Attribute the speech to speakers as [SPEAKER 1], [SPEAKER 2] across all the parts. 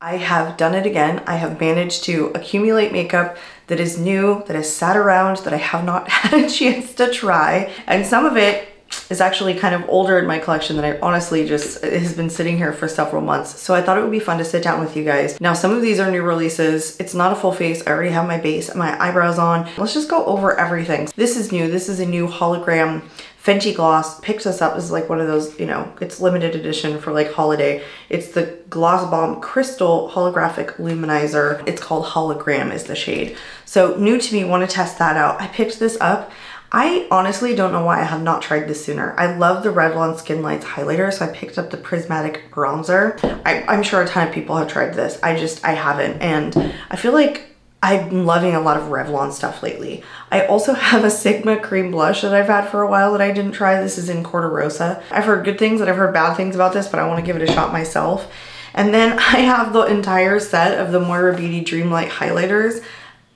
[SPEAKER 1] I have done it again. I have managed to accumulate makeup that is new, that has sat around, that I have not had a chance to try. And some of it is actually kind of older in my collection that I honestly just, it has been sitting here for several months. So I thought it would be fun to sit down with you guys. Now, some of these are new releases. It's not a full face. I already have my base and my eyebrows on. Let's just go over everything. This is new. This is a new hologram Fenty Gloss. Picked this up as like one of those, you know, it's limited edition for like holiday. It's the Gloss Bomb Crystal Holographic Luminizer. It's called Hologram is the shade. So new to me, want to test that out. I picked this up. I honestly don't know why I have not tried this sooner. I love the Revlon Skin Lights highlighter, so I picked up the Prismatic Bronzer. I'm sure a ton of people have tried this. I haven't, and I feel like I'm loving a lot of Revlon stuff lately. I also have a Sigma cream blush that I've had for a while that I didn't try. This is in Corderosa. I've heard good things and I've heard bad things about this, but I want to give it a shot myself. And then I have the entire set of the Moira Beauty Dreamlight highlighters.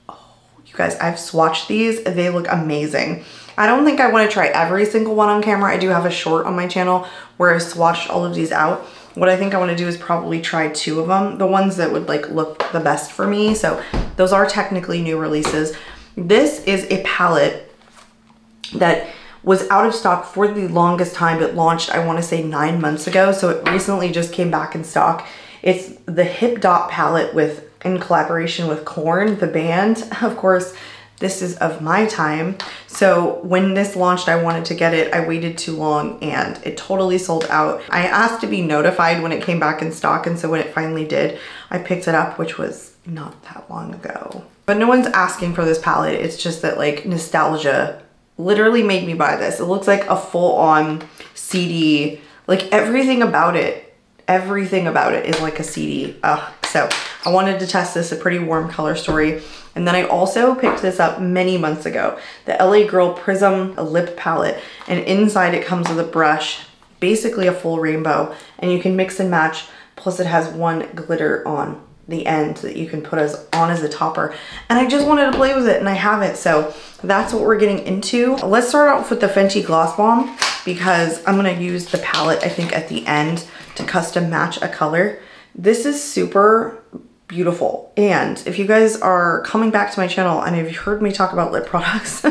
[SPEAKER 1] Oh, you guys, I've swatched these. They look amazing. I don't think I want to try every single one on camera. I do have a short on my channel where I've swatched all of these out. What I think I want to do is probably try 2 of them, the ones that would like look the best for me. So those are technically new releases. This is a palette that was out of stock for the longest time. It launched, I want to say 9 months ago. So it recently just came back in stock. It's the Hip Dot palette in collaboration with Korn, the band. Of course, this is of my time. So when this launched, I wanted to get it. I waited too long and it totally sold out. I asked to be notified when it came back in stock. And so when it finally did, I picked it up, which was not that long ago. But no one's asking for this palette. It's just that like nostalgia literally made me buy this. It looks like a full-on CD. Like everything about it is like a CD. So I wanted to test this, a pretty warm color story. And then I also picked this up many months ago, the LA Girl Prism Lip Palette. And inside it comes with a brush, basically a full rainbow, and you can mix and match. Plus it has one glitter on the end that you can put on as a topper. And I just wanted to play with it and I have it. So that's what we're getting into. Let's start off with the Fenty Gloss Bomb because I'm gonna use the palette, I think, at the end to custom match a color. This is super beautiful. And if you guys are coming back to my channel and have heard me talk about lip products,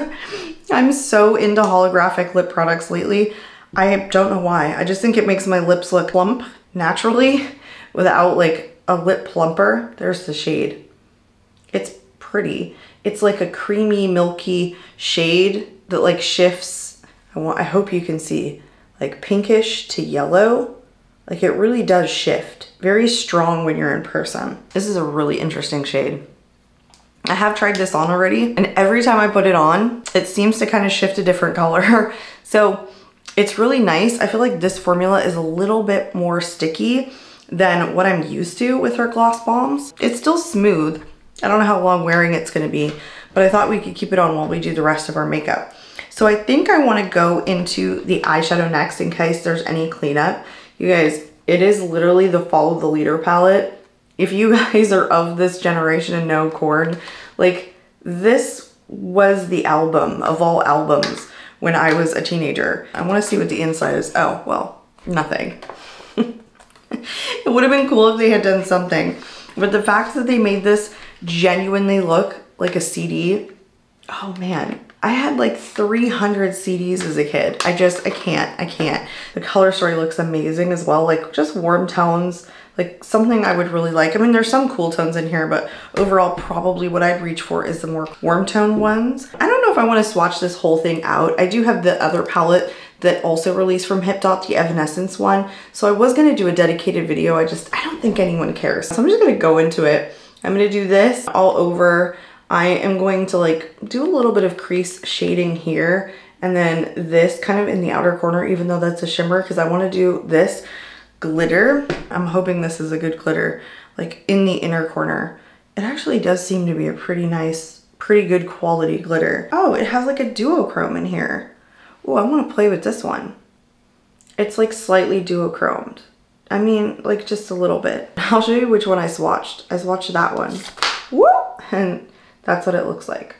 [SPEAKER 1] I'm so into holographic lip products lately. I don't know why. I just think it makes my lips look plump naturally without like a lip plumper. There's the shade. It's pretty. It's like a creamy, milky shade that like shifts. I hope you can see, like pinkish to yellow. Like it really does shift. Very strong when you're in person. This is a really interesting shade. I have tried this on already, and every time I put it on, it seems to kind of shift a different color. So it's really nice. I feel like this formula is a little bit more sticky than what I'm used to with her gloss bombs. It's still smooth. I don't know how long wearing it's gonna be, but I thought we could keep it on while we do the rest of our makeup. So I think I wanna go into the eyeshadow next in case there's any cleanup. You guys, it is literally the Follow the Leader palette. If you guys are of this generation and know Korn, like this was the album of all albums when I was a teenager. I wanna see what the inside is. Oh, well, nothing. It would have been cool if they had done something, but the fact that they made this genuinely look like a CD, oh man. I had like 300 CDs as a kid. I can't. The color story looks amazing as well, like just warm tones, like something I would really like. I mean, there's some cool tones in here, but overall probably what I'd reach for is the more warm tone ones. I don't know if I want to swatch this whole thing out. I do have the other palette that also released from Hip Dot, the Evanescence one. So I was gonna do a dedicated video. I don't think anyone cares. So I'm just gonna go into it. I'm gonna do this all over. I am going to like do a little bit of crease shading here and then this kind of in the outer corner, even though that's a shimmer, because I want to do this glitter. I'm hoping this is a good glitter, like in the inner corner. It actually does seem to be a pretty nice, pretty good quality glitter. Oh, it has like a duochrome in here. Oh, I want to play with this one. It's like slightly duochromed. I mean, like just a little bit. I'll show you which one I swatched. I swatched that one. Woo! And that's what it looks like.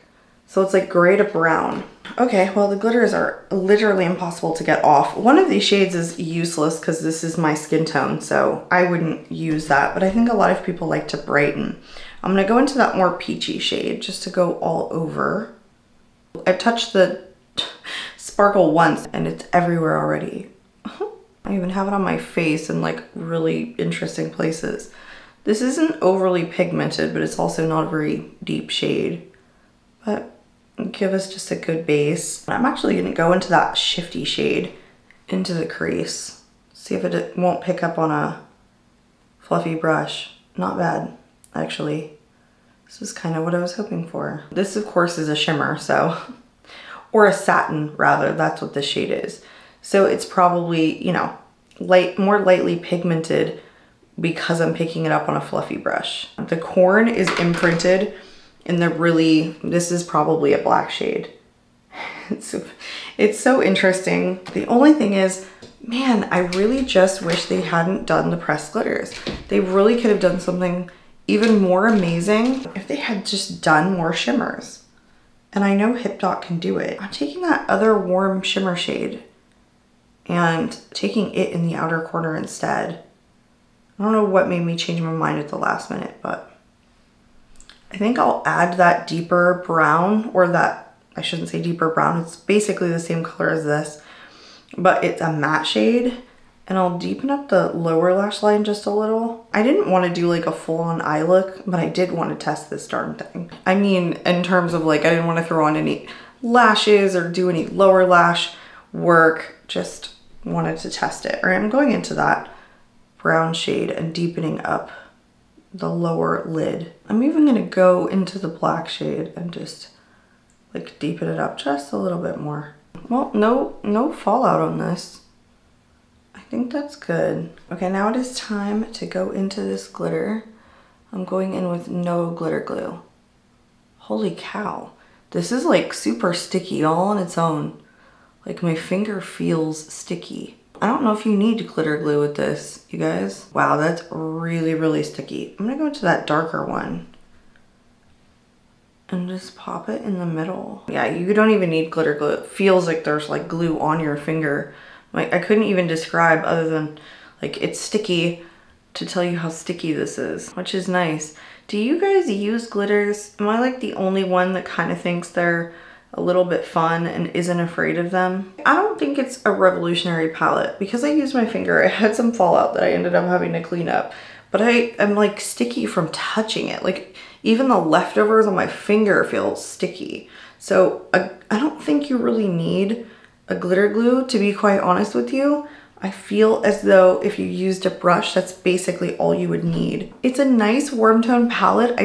[SPEAKER 1] So it's like gray to brown. Okay, well the glitters are literally impossible to get off. One of these shades is useless because this is my skin tone, so I wouldn't use that, but I think a lot of people like to brighten. I'm gonna go into that more peachy shade just to go all over. I've touched the sparkle once and it's everywhere already. I even have it on my face in like really interesting places. This isn't overly pigmented, but it's also not a very deep shade, but give us just a good base. I'm actually gonna go into that shifty shade into the crease. See if it won't pick up on a fluffy brush. Not bad, actually. This is kind of what I was hoping for. This of course is a shimmer, so, or a satin rather, that's what this shade is. So it's probably, you know, more lightly pigmented because I'm picking it up on a fluffy brush. The corn is imprinted in the really, this is probably a black shade. It's so interesting. The only thing is, man, I really just wish they hadn't done the pressed glitters. They really could have done something even more amazing if they had just done more shimmers. And I know HipDot can do it. I'm taking that other warm shimmer shade and taking it in the outer corner instead. I don't know what made me change my mind at the last minute, but I think I'll add that deeper brown, or that, I shouldn't say deeper brown, it's basically the same color as this, but it's a matte shade, and I'll deepen up the lower lash line just a little. I didn't want to do like a full-on eye look, but I did want to test this darn thing. I mean, in terms of like, I didn't want to throw on any lashes or do any lower lash work, just wanted to test it. All right, I'm going into that brown shade and deepening up the lower lid. I'm even gonna go into the black shade and just like deepen it up just a little bit more. Well, no fallout on this. I think that's good. Okay, now it is time to go into this glitter. I'm going in with no glitter glue. Holy cow. This is like super sticky all on its own. Like my finger feels sticky. I don't know if you need glitter glue with this, you guys. Wow, that's really, really sticky. I'm gonna go into that darker one and just pop it in the middle. Yeah, you don't even need glitter glue. It feels like there's like glue on your finger. Like I couldn't even describe other than like it's sticky to tell you how sticky this is, which is nice. Do you guys use glitters? Am I like the only one that kind of thinks they're a little bit fun and isn't afraid of them? I don't think it's a revolutionary palette because I used my finger. I had some fallout that I ended up having to clean up, but I'm like sticky from touching it. Like even the leftovers on my finger feel sticky. So I don't think you really need a glitter glue, to be quite honest with you. I feel as though if you used a brush, that's basically all you would need. It's a nice warm tone palette.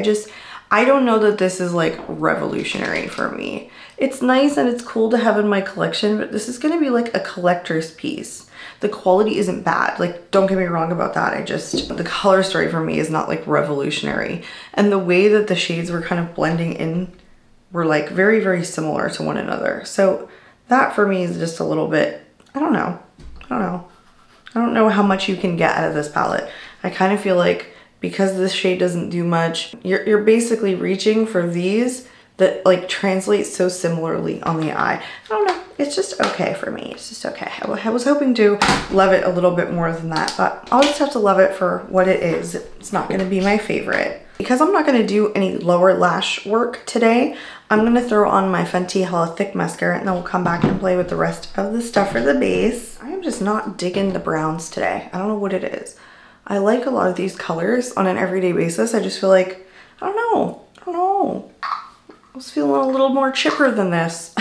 [SPEAKER 1] I don't know that this is like revolutionary for me. It's nice and it's cool to have in my collection, but this is gonna be like a collector's piece. The quality isn't bad. Like, don't get me wrong about that. The color story for me is not like revolutionary. And the way that the shades were kind of blending in were like very, very similar to one another. So that for me is just a little bit, I don't know how much you can get out of this palette. I kind of feel like because this shade doesn't do much, you're basically reaching for these that like translate so similarly on the eye. I don't know, it's just okay for me. It's just okay. I was hoping to love it a little bit more than that, but I'll just have to love it for what it is. It's not gonna be my favorite. Because I'm not gonna do any lower lash work today, I'm gonna throw on my Fenty Hella Thick Mascara and then we'll come back and play with the rest of the stuff for the base. I am just not digging the browns today. I don't know what it is. I like a lot of these colors on an everyday basis. I just feel like, I don't know. I was feeling a little more chipper than this.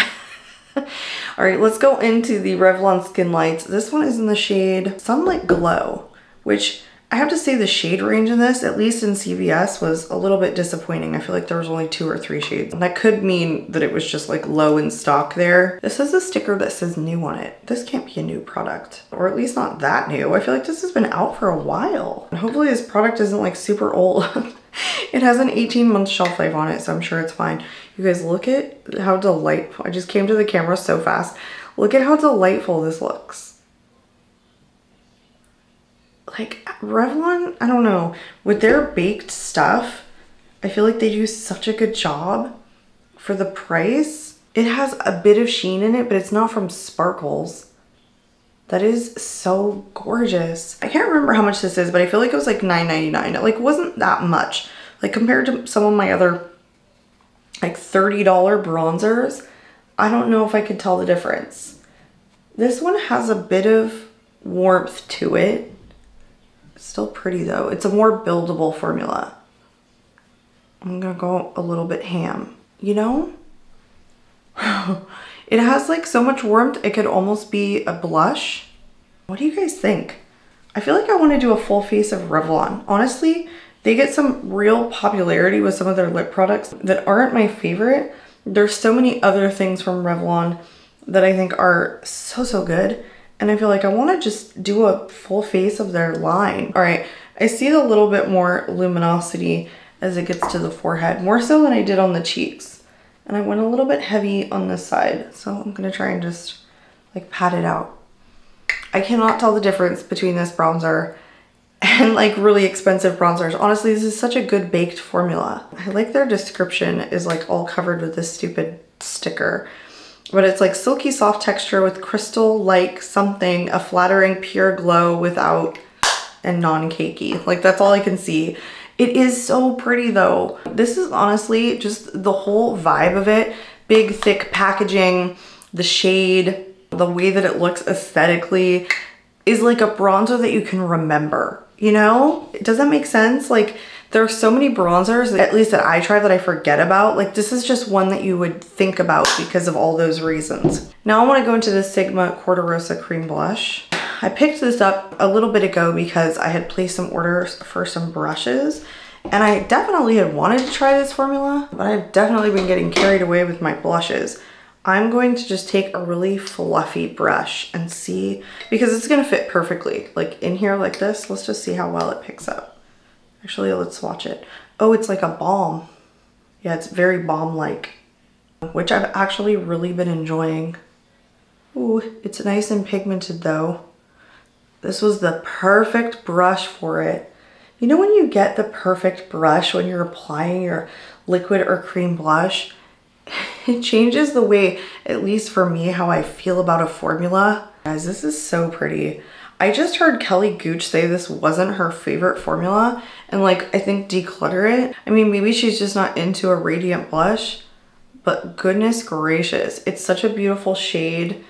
[SPEAKER 1] All right, let's go into the Revlon Skin Lights. This one is in the shade Sunlit Glow, which I have to say the shade range in this, at least in CVS, was a little bit disappointing. I feel like there was only 2 or 3 shades. And that could mean that it was just like low in stock there. This has a sticker that says new on it. This can't be a new product, or at least not that new. I feel like this has been out for a while. And hopefully this product isn't like super old. It has an 18-month shelf life on it, so I'm sure it's fine. You guys, look at how delightful. I just came to the camera so fast. Look at how delightful this looks. Like Revlon, I don't know, with their baked stuff, I feel like they do such a good job for the price. It has a bit of sheen in it, but it's not from Sparkles. That is so gorgeous. I can't remember how much this is, but I feel like it was like $9.99. It like wasn't that much. Like compared to some of my other like $30 bronzers, I don't know if I could tell the difference. This one has a bit of warmth to it. It's still pretty though. It's a more buildable formula. I'm gonna go a little bit ham. You know? It has like so much warmth, it could almost be a blush. What do you guys think? I feel like I want to do a full face of Revlon. Honestly, they get some real popularity with some of their lip products that aren't my favorite. There's so many other things from Revlon that I think are so good. And I feel like I want to just do a full face of their line. All right, I see a little bit more luminosity as it gets to the forehead, more so than I did on the cheeks. And I went a little bit heavy on this side. So I'm gonna try and just like pat it out. I cannot tell the difference between this bronzer and like really expensive bronzers. Honestly, this is such a good baked formula. I like their description is like all covered with this stupid sticker. But it's like silky soft texture with crystal-like something, a flattering pure glow without and non-cakey. Like that's all I can see. It is so pretty though. This is honestly just the whole vibe of it. Big, thick packaging, the shade, the way that it looks aesthetically is like a bronzer that you can remember, you know? Does that make sense? Like there are so many bronzers, at least that I try, that I forget about. Like this is just one that you would think about because of all those reasons. Now I want to go into the Sigma Corderosa Cream Blush. I picked this up a little bit ago because I had placed some orders for some brushes and I definitely had wanted to try this formula, but I've definitely been getting carried away with my blushes. I'm going to just take a really fluffy brush and see, because it's gonna fit perfectly. Like in here like this, let's just see how well it picks up. Actually, let's swatch it. Oh, it's like a balm. Yeah, it's very balm-like, which I've actually really been enjoying. Ooh, it's nice and pigmented though. This was the perfect brush for it. You know when you get the perfect brush when you're applying your liquid or cream blush? It changes the way, at least for me, how I feel about a formula. Guys, this is so pretty. I just heard Kelly Gooch say this wasn't her favorite formula and like, I think declutter it. I mean, maybe she's just not into a radiant blush, but goodness gracious, it's such a beautiful shade.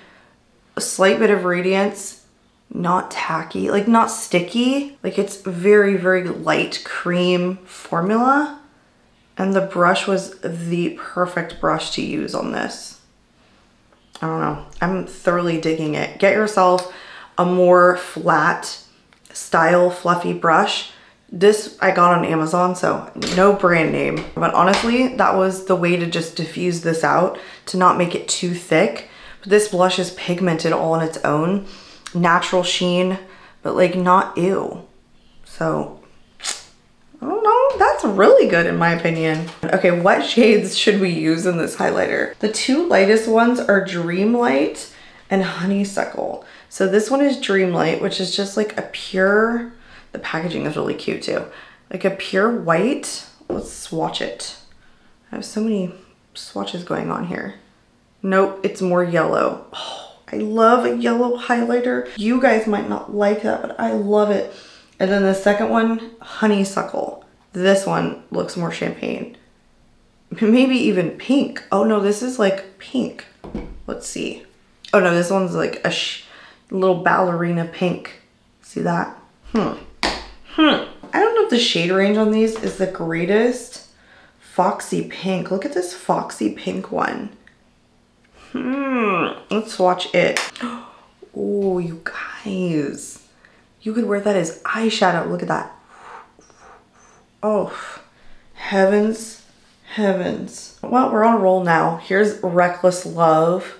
[SPEAKER 1] A slight bit of radiance, not tacky, like not sticky. Like it's very light cream formula. And the brush was the perfect brush to use on this. I don't know, I'm thoroughly digging it. Get yourself a more flat style fluffy brush. This I got on Amazon, so no brand name. But honestly, that was the way to just diffuse this out, to not make it too thick. But this blush is pigmented all on its own. Natural sheen, but like not ew. So, I don't know, that's really good in my opinion. Okay, what shades should we use in this highlighter? The two lightest ones are Dreamlight and Honeysuckle. So this one is Dreamlight, which is just like a pure, the packaging is really cute too. Like a pure white. Let's swatch it. I have so many swatches going on here. Nope, it's more yellow. Oh, I love a yellow highlighter. You guys might not like that, but I love it. And then the second one, Honeysuckle. This one looks more champagne. Maybe even pink. Oh no, this is like pink. Let's see. Oh no, this one's like a little ballerina pink. See that? I don't know if the shade range on these is the greatest. Foxy pink. Look at this foxy pink one. Let's swatch it. Oh, you guys. You could wear that as eyeshadow. Look at that. Oh, heavens, heavens. Well, we're on a roll now. Here's Reckless Love.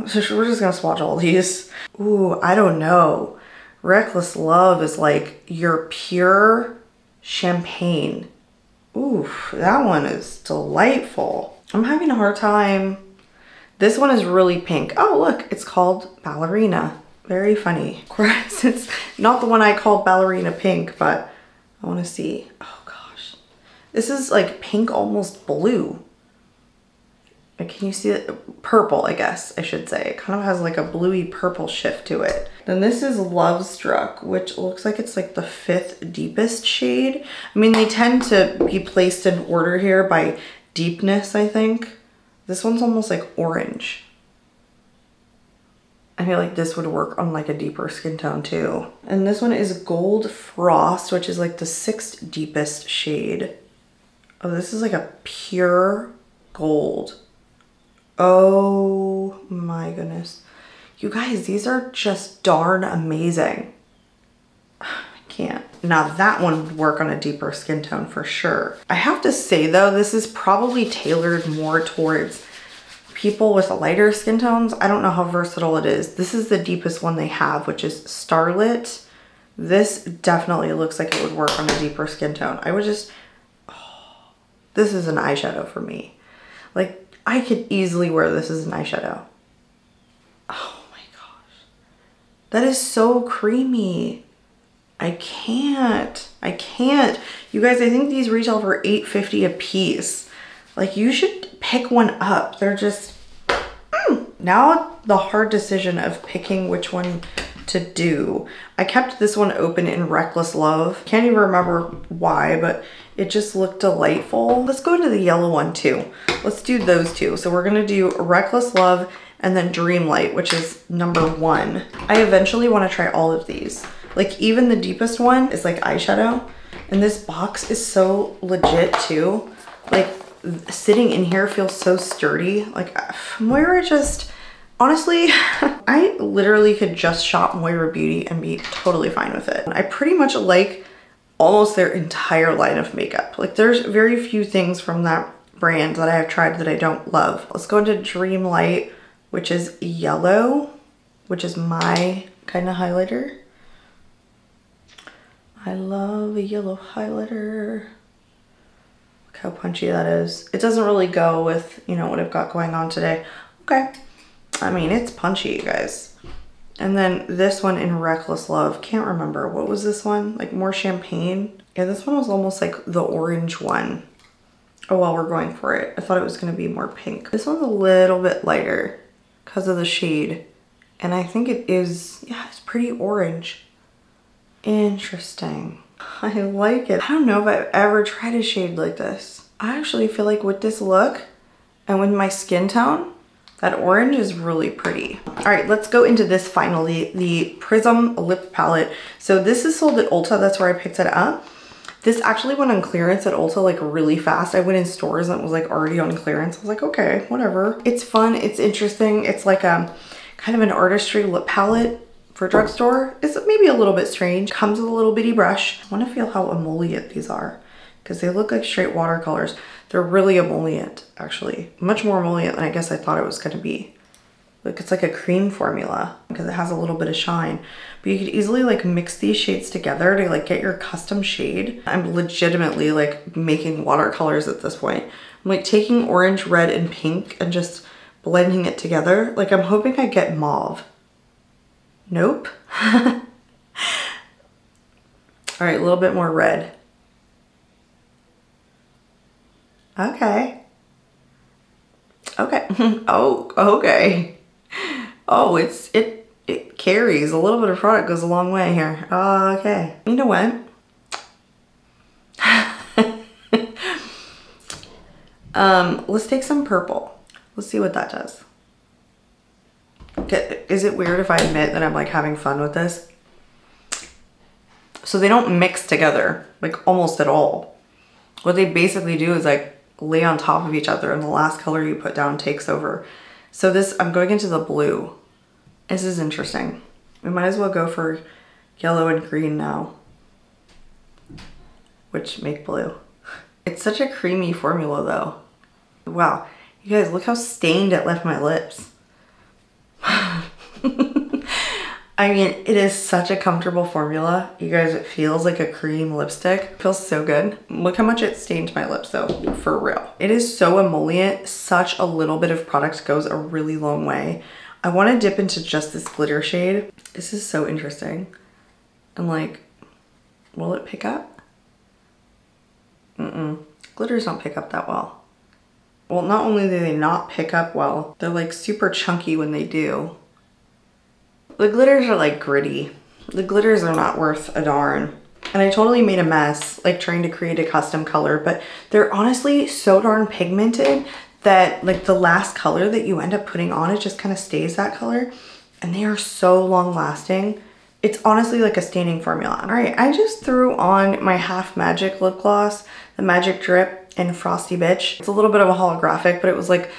[SPEAKER 1] So we're just gonna swatch all these. Ooh, I don't know. Reckless Love is like your pure champagne. Ooh, that one is delightful. I'm having a hard time. This one is really pink. Oh, look, it's called Ballerina. Very funny. Of course, it's not the one I called Ballerina Pink, but I want to see. Oh gosh. This is like pink, almost blue. Like, can you see it? Purple, I guess I should say. It kind of has like a bluey purple shift to it. Then this is Love Struck, which looks like it's like the 5th deepest shade. I mean, they tend to be placed in order here by deepness, I think. This one's almost like orange. I feel like this would work on like a deeper skin tone too. And this one is Gold Frost, which is like the 6th deepest shade. Oh, this is like a pure gold. Oh my goodness. You guys, these are just darn amazing. I can't. Now that one would work on a deeper skin tone for sure. I have to say though, this is probably tailored more towards people with lighter skin tones. I don't know how versatile it is. This is the deepest one they have, which is Starlit. This definitely looks like it would work on a deeper skin tone. I would just, oh, this is an eyeshadow for me. Like, I could easily wear this as an eyeshadow. Oh my gosh. That is so creamy. I can't. You guys, I think these retail for $8.50 a piece. Like, you should pick one up. They're just, Now the hard decision of picking which one to do. I kept this one open in Reckless Love. Can't even remember why, but it just looked delightful. Let's go to the yellow one too. Let's do those two. So we're gonna do Reckless Love and then Dreamlight, which is number 1. I eventually wanna try all of these. Like, even the deepest one is like eyeshadow. And this box is so legit too. Like, sitting in here feels so sturdy. Like, Moira just, honestly, I literally could just shop Moira Beauty and be totally fine with it. I pretty much like almost their entire line of makeup. Like, there's very few things from that brand that I have tried that I don't love. Let's go into Dreamlight, which is yellow, which is my kind of highlighter. I love a yellow highlighter. Look how punchy that is. It doesn't really go with, you know, what I've got going on today. Okay. I mean, it's punchy, you guys. And then this one in Reckless Love. Can't remember. What was this one? Like more champagne? Yeah, this one was almost like the orange one. Oh, well, we're going for it. I thought it was going to be more pink. This one's a little bit lighter because of the shade. And I think it is, yeah, it's pretty orange. Interesting. I like it. I don't know if I've ever tried a shade like this. I actually feel like with this look and with my skin tone, that orange is really pretty. All right, let's go into this finally, the Prism Lip Palette. So this is sold at Ulta. That's where I picked it up. This actually went on clearance at Ulta like really fast. I went in stores and it was like already on clearance. I was like, okay, whatever. It's fun, it's interesting. It's like a kind of an artistry lip palette for drugstore. It's maybe a little bit strange. Comes with a little bitty brush. I want to feel how emollient these are because they look like straight watercolors. They're really emollient, actually. Much more emollient than I guess I thought it was going to be. Look, it's like a cream formula because it has a little bit of shine. But you could easily like mix these shades together to like get your custom shade. I'm legitimately like making watercolors at this point. I'm like taking orange, red, and pink and just blending it together. Like, I'm hoping I get mauve. Nope. All right, a little bit more red. Okay. Okay. Oh, okay. Oh, it carries. A little bit of product goes a long way here. Okay. You know what? Let's take some purple. Let's see what that does. Okay, is it weird if I admit that I'm like having fun with this? So they don't mix together, like almost at all. What they basically do is like lay on top of each other and the last color you put down takes over. So this, I'm going into the blue. This is interesting. We might as well go for yellow and green now, which make blue. It's such a creamy formula though. Wow, you guys look how stained it left my lips. I mean, it is such a comfortable formula. You guys, it feels like a cream lipstick. It feels so good. Look how much it stained my lips though, for real. It is so emollient. Such a little bit of product goes a really long way. I want to dip into just this glitter shade. This is so interesting. I'm like, will it pick up? Glitters don't pick up that well. well, not only do they not pick up well, they're like super chunky when they do. The glitters are like gritty. The glitters are not worth a darn. And I totally made a mess, like trying to create a custom color, but they're honestly so darn pigmented that like the last color that you end up putting on, it just kind of stays that color. And they are so long lasting. It's honestly like a staining formula. All right, I just threw on my Half Magic lip gloss, the Magic Drip in Frosty Bitch. It's a little bit of a holographic, but it was like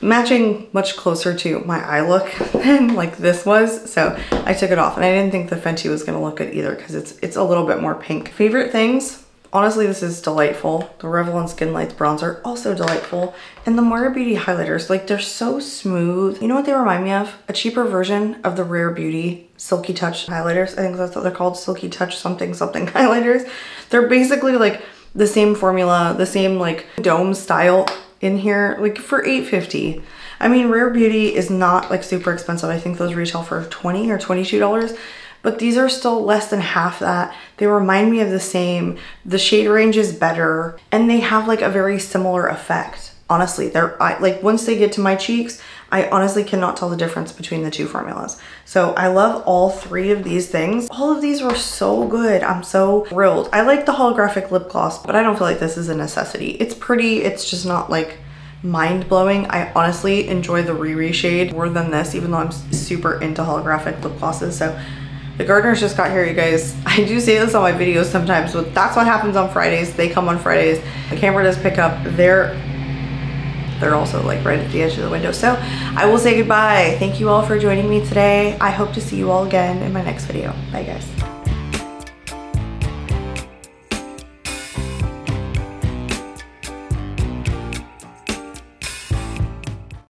[SPEAKER 1] matching much closer to my eye look than like this was. So I took it off, and I didn't think the Fenty was gonna look good either because it's a little bit more pink. Favorite things? Honestly, this is delightful. The Revlon Skin Lights bronzer, also delightful. And the Moira Beauty highlighters, like they're so smooth. You know what they remind me of? A cheaper version of the Rare Beauty Silky Touch highlighters. I think that's what they're called, Silky Touch something something highlighters. They're basically like the same formula, the same like dome style in here, like for $8.50. I mean, Rare Beauty is not like super expensive. I think those retail for $20 or $22. But these are still less than half that. They remind me of the same. The shade range is better, and they have like a very similar effect. Honestly, like once they get to my cheeks, I honestly cannot tell the difference between the two formulas. So I love all three of these things. All of these were so good. I'm so thrilled. I like the holographic lip gloss, but I don't feel like this is a necessity. It's pretty, it's just not like mind-blowing. I honestly enjoy the Riri shade more than this, even though I'm super into holographic lip glosses. So the gardeners just got here, you guys. I do say this on my videos sometimes, but that's what happens on Fridays. They come on Fridays. The camera does pick up. They're also like right at the edge of the window. So I will say goodbye. Thank you all for joining me today. I hope to see you all again in my next video. Bye guys.